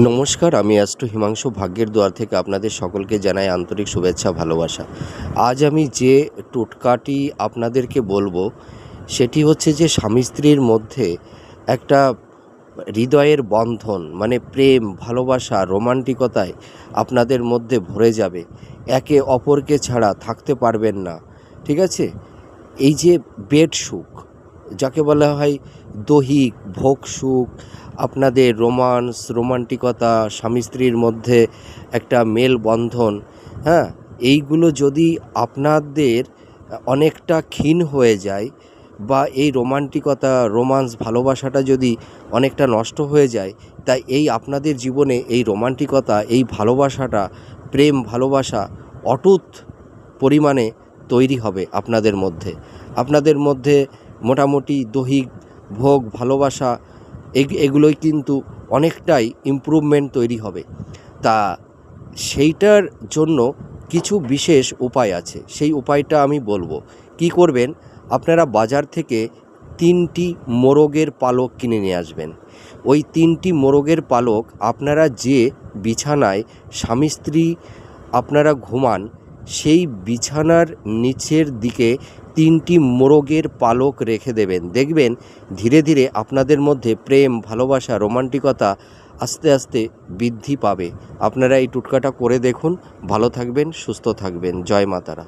নমস্কার, আমি অ্যাস্ট্রো হিমাংশু ভাগ্যের দুয়ার থেকে আপনাদের সকলকে জানাই আন্তরিক শুভেচ্ছা ভালোবাসা। আজ আমি যে টোটকাটি আপনাদেরকে বলবো সেটি হচ্ছে যে স্বামী স্ত্রীর মধ্যে একটা হৃদয়ের বন্ধন মানে প্রেম, ভালোবাসা, রোমান্টিকতায় আপনাদের মধ্যে ভরে যাবে। একে অপরকে ছাড়া থাকতে পারবেন না, ঠিক আছে? এই যে বেড সুখ যাকে বলা হয়, দৈহিক ভোগ সুখ, আপনাদের রোমান্স, রোমান্টিকতা, স্বামী স্ত্রীর মধ্যে একটা মেলবন্ধন, হ্যাঁ, এইগুলো যদি আপনাদের অনেকটা ক্ষীণ হয়ে যায় বা এই রোমান্টিকতা, রোমান্স, ভালোবাসাটা যদি অনেকটা নষ্ট হয়ে যায়, তাই এই আপনাদের জীবনে এই রোমান্টিকতা, এই ভালোবাসাটা, প্রেম ভালোবাসা অটুট পরিমাণে তৈরি হবে আপনাদের মধ্যে মোটামুটি দৈহিক ভোগ, ভালোবাসা এগুলোই কিন্তু অনেকটাই ইমপ্রুভমেন্ট তৈরি হবে। তা সেইটার জন্য কিছু বিশেষ উপায় আছে, সেই উপায়টা আমি বলবো। কি করবেন, আপনারা বাজার থেকে 3টি মোরগের পালক কিনে নিয়ে আসবেন। ওই 3টি মোরগের পালক আপনারা যে বিছানায় স্বামী স্ত্রী আপনারা ঘুমান, সেই বিছানার নিচের দিকে 3টি মোরগের পালক রেখে দেবেন। দেখবেন ধীরে ধীরে আপনাদের মধ্যে প্রেম, ভালোবাসা, রোমান্টিকতা আস্তে আস্তে বৃদ্ধি পাবে। আপনারা এই টোটকাটা করে দেখুন। ভালো থাকবেন, সুস্থ থাকবেন। জয় মা তারা।